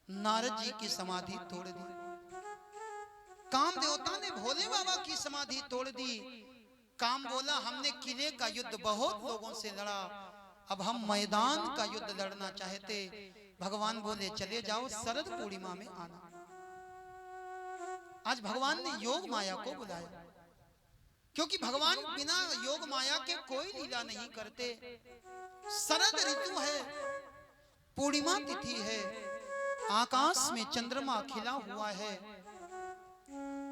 नारद जी की समाधि तोड़ दी। काम देवता ने भोले बाबा की समाधि तोड़ दी। काम बोला हमने किले का युद्ध बहुत लोगों से लड़ा, अब हम मैदान का युद्ध लड़ना चाहते। भगवान बोले चले जाओ, शरद पूर्णिमा में आना। आज भगवान ने योग माया को बुलाया, क्योंकि भगवान बिना योग माया के कोई लीला नहीं करते। शरद ऋतु है, पूर्णिमा तिथि है, आकाश में चंद्रमा खिला हुआ है,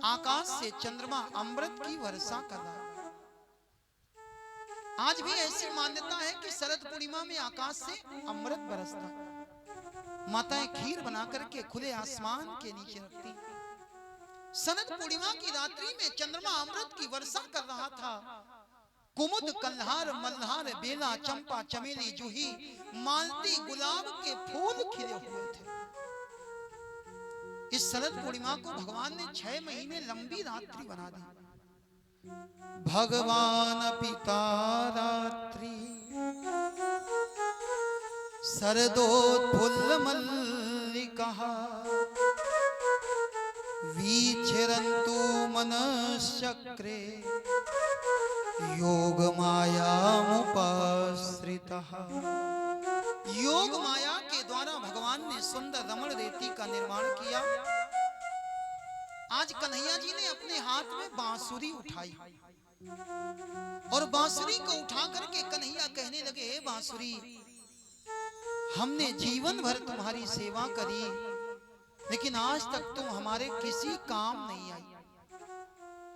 आकाश से चंद्रमा अमृत की वर्षा कर रहा है। आज भी ऐसी मान्यता है कि शरद पूर्णिमा में आकाश से अमृत बरसता। माताएं खीर बना करके खुले आसमान के नीचे रखती। शरद पूर्णिमा की रात्रि में चंद्रमा अमृत की वर्षा कर रहा था। कुमुद, कल्हार, मल्हार, बेला, चंपा, चमेली, जूही, मालती, गुलाब के फूल खिले हुए थे। इस शरद पूर्णिमा को भगवान ने 6 महीने लंबी रात्रि बना दी। भगवान पिता रात्रि शरदोत्फुल्ल मल्लिका विचरन्तु मनश्चक्रे योग मायामुपाश्रितः। योग माया के द्वारा भगवान ने सुंदर रमण रेती का निर्माण किया। आज कन्हैया जी ने अपने हाथ में बांसुरी उठाई और बांसुरी को उठा करके कन्हैया कहने लगे, हे बांसुरी, हमने जीवन भर तुम्हारी सेवा करी, लेकिन आज तक तुम हमारे किसी काम नहीं आई।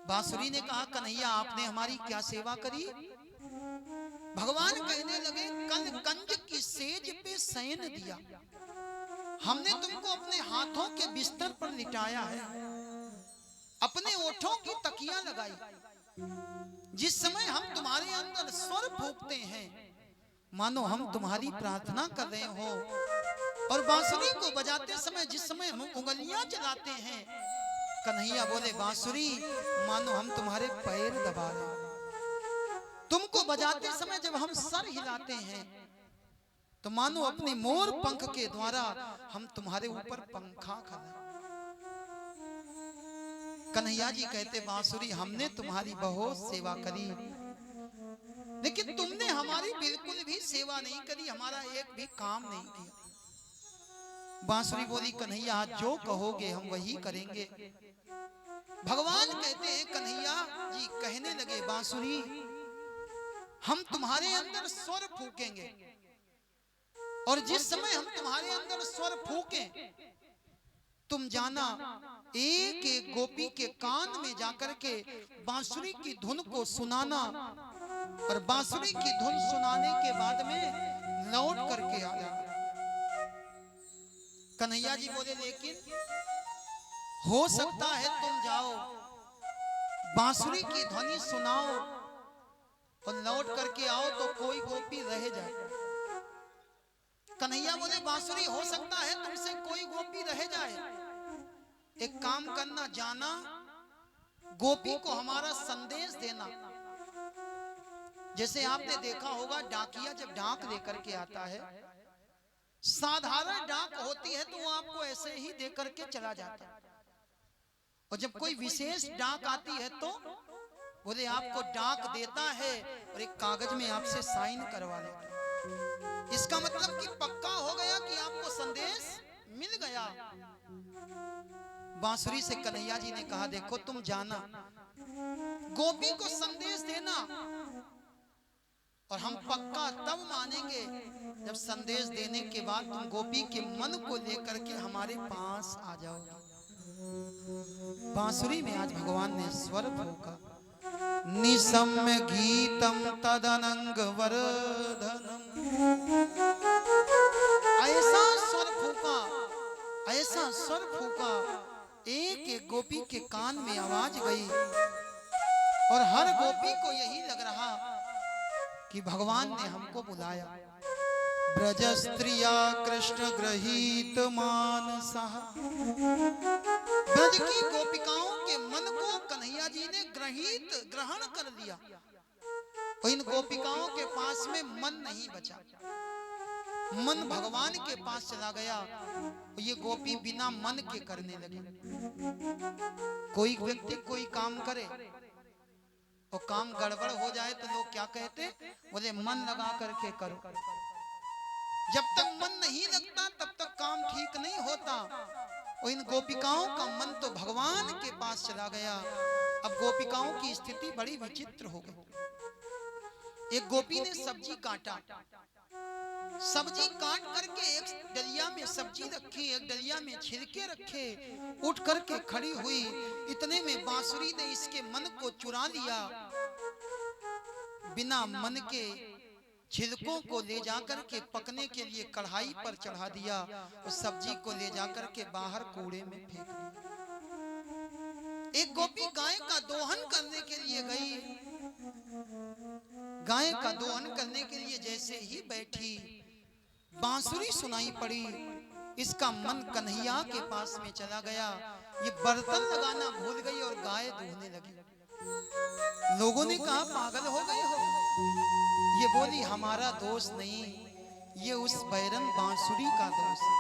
बांसुरी ने कहा, कन्हैया आपने हमारी क्या सेवा करी? भगवान कहने लगे, कल कंज की सेज पे शयन दिया, हमने तुमको अपने हाथों के बिस्तर पर लिटाया है, अपने ओठों की तकिया लगाई। जिस समय हम तुम्हारे अंदर स्वर फूंकते हैं, मानो हम तुम्हारी प्रार्थना कर रहे हो, और बांसुरी को बजाते समय जिस समय हम उंगलियां चलाते हैं, कन्हैया बोले, बांसुरी मानो हम तुम्हारे पैर दबा रहे हैं। तुमको बजाते समय जब हम सर हिलाते हैं, तो मानो अपने मोर पंख के द्वारा हम तुम्हारे ऊपर पंखा कर रहे हैं। कन्हैया जी कहते, बांसुरी हमने तुम्हारी बहुत सेवा करी, लेकिन तुमने हमारी बिल्कुल भी सेवा नहीं करी, हमारा एक भी काम नहीं किया। बांसुरी बोली, कन्हैया जो कहोगे हम वही करेंगे। भगवान कहते हैं, कन्हैया जी कहने लगे, बांसुरी हम तुम्हारे अंदर स्वर फूकेंगे, और जिस समय हम तुम्हारे अंदर स्वर फूकें, तुम जाना एक एक गोपी के कान में जाकर के बांसुरी की धुन को सुनाना, और बांसुरी की धुन सुनाने के बाद में लौट करके आ जाना। कन्हैया जी बोले, लेकिन हो सकता है तुम जाओ, बांसुरी की ध्वनि सुनाओ और लौट करके आओ तो कोई गोपी रह जाए। कन्हैया बोले, बांसुरी हो सकता है तुमसे कोई गोपी रह जाए, एक काम करना, जाना गोपी को हमारा संदेश देना। जैसे आपने देखा होगा, डाकिया जब डाक लेकर के आता है, साधारण डाक होती है तो वो आपको ऐसे ही दे करके चला जाता है, और जब कोई विशेष डाक आती है तो बोले आपको डाक देता है और एक कागज में आपसे साइन करवा लेता है। इसका मतलब कि पक्का हो गया कि आपको संदेश मिल गया। बांसुरी से कन्हैया जी ने कहा, देखो तुम जाना, गोपी को संदेश देना, और हम पक्का तब मानेंगे जब संदेश देने के बाद तुम गोपी के मन को लेकर के हमारे पास आ जाओगे। बांसुरी में आज भगवान ने स्वर फूंका, निसम्य गीतम तदनंग वर्धनम। ऐसा स्वर फूंका, ऐसा स्वर फूंका, एक एक गोपी के कान में आवाज गई, और हर गोपी को यही लग रहा कि भगवान ने हमको बुलाया। ब्रज स्त्रिया कृष्ण ग्रहीत मानसा, ब्रज की गोपिकाओं के मन को कन्हैया जी ने ग्रहण कर लिया, और इन गोपिकाओं के पास में मन नहीं बचा, मन भगवान के पास चला गया। ये गोपी गोपी बिना मन के करने लगे। कोई व्यक्ति कोई काम करे और काम गड़बड़ हो जाए तो लोग क्या कहते, बोले मन लगा करके करो। जब तक मन नहीं लगता तब तक काम ठीक नहीं होता। और इन गोपिकाओं का मन तो भगवान के पास चला गया। अब गोपिकाओं की स्थिति बड़ी विचित्र हो गई। एक गोपी ने सब्जी काटा, सब्जी काट करके एक डलिया में सब्जी रखी, एक डलिया में छिलके रखे, उठ करके खड़ी हुई। इतने में बांसुरी ने इसके मन को चुरा लिया। बिना मन के छिलकों को ले जाकर के पकने के लिए कढ़ाई पर चढ़ा दिया और सब्जी को ले जाकर के बाहर कूड़े में फेंक दिया। एक गोपी गाय का दोहन करने के लिए गई। गाय का दोहन करने के लिए जैसे ही बैठी, बांसुरी सुनाई पड़ी। इसका मन कन्हैया के पास में चला गया। ये बर्तन लगाना भूल गई और गाय दूहने लगी। लोगों ने कहा पागल हो गए हो। ये बोली हमारा दोष नहीं, ये उस बैरन बांसुरी का दोष है।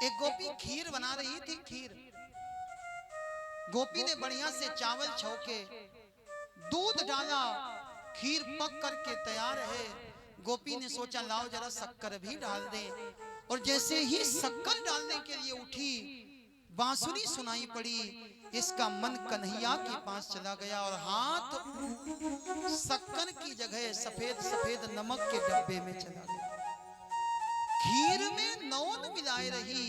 एक गोपी खीर बना रही थी। खीर गोपी ने बढ़िया से चावल छौके, दूध डाला, खीर पक करके तैयार है। गोपी ने सोचा लाओ जरा शक्कर भी डाल दे। और जैसे ही शक्कर डालने के लिए उठी, बांसुरी सुनाई पड़ी। इसका मन कन्हैया के पास चला गया और हाथ शक्कर की जगह सफेद सफेद नमक के डब्बे में चला गया। खीर में नौन मिलाए रही,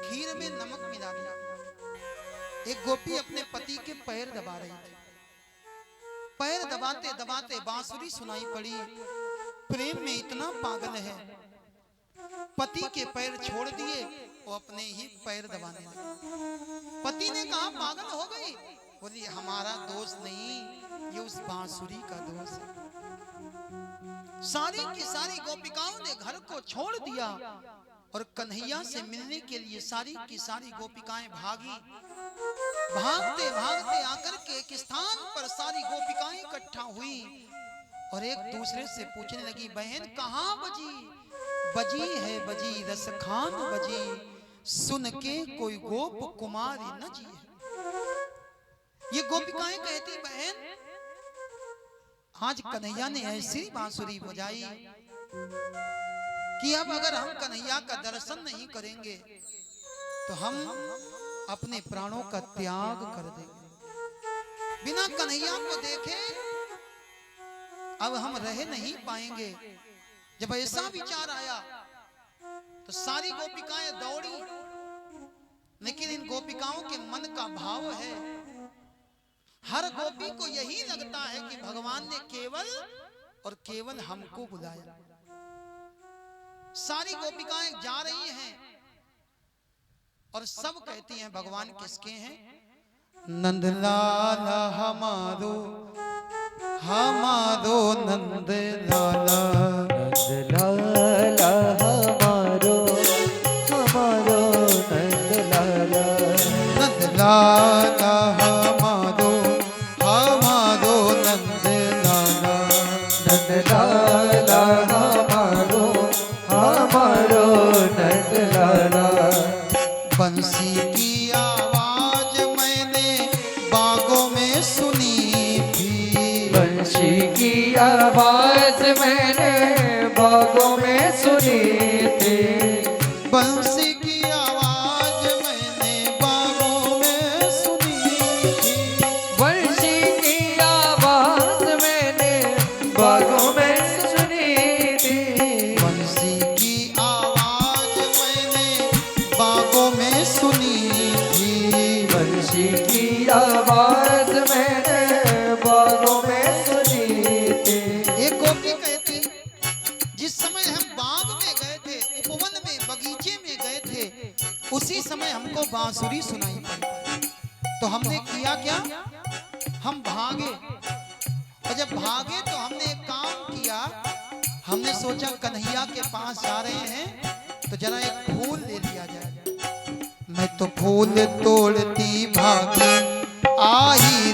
खीर में नमक मिला दिया। एक गोपी अपने पति के पैर दबा रही थी। पैर दबाते दबाते बांसुरी सुनाई पड़ी। प्रेम में इतना पागल है, पति के पैर छोड़ दिए वो अपने ही पैर दबाने लगे। पति ने कहा पागल हो गई। बोली हमारा दोष नहीं, ये उस बांसुरी का दोष है। सारी की सारी गोपिकाओं ने घर को छोड़ दिया और कन्हैया से मिलने के लिए सारी की सारी गोपिकाएं भागी। भागते भागते आकर के एक स्थान पर सारी गोपिकाएं इकट्ठा हुई और एक दूसरे से पूछने लगी, बहन कहाँ बजी? बजी है बजी रस खान बजी, सुन के कोई गोप कुमारी न जी है। ये गोपिकाएं कहती, बहन आज कन्हैया ने ऐसी बांसुरी बजाई कि अब अगर हम कन्हैया का दर्शन नहीं करेंगे तो हम अपने प्राणों का त्याग कर देंगे। बिना कन्हैया को देखे अब हम रह नहीं पाएंगे। जब ऐसा विचार आया तो सारी गोपिकाएं दौड़ी, लेकिन इन गोपिकाओं के मन का भाव है, हर गोपी को यही लगता है कि भगवान ने केवल और केवल हमको बुलाया। सारी गोपिकाएं जा रही हैं और सब कहती हैं भगवान किसके हैं? नंदलाला हमारो हमारो नंदलाला, नंदलाला हमारो हमारो नंदलाला, नंदलाला हमारो हमारो नंदलाला, नंदलाला हमारो हमारो नंदलाला। बंसी की आवाज मैंने बागों में सुनी थी, बंशी की आवाज मैंने बागों में सुनी थी, बंसी की आवाज मैंने बागों में सुनी थी, बंशी की आवाज मैंने बागों में सुनी थी, बंसी की आवाज मैंने बागों में सुनी थी, बंशी की आवाज मैंने बागों में सुनी थी। एक गोपी कहती, जिस समय हम बाग में गए थे, उपवन में बगीचे में गए थे, उसी समय हमको बांसुरी सुनाई पड़ी। तो हमने किया क्या? हम भागे, और जब भागे तो हमने एक काम किया। हमने सोचा कन्हैया के पास जा रहे हैं तो जरा एक फूल ले लिया जाए। मैं तो फूल तोड़ती भागी आई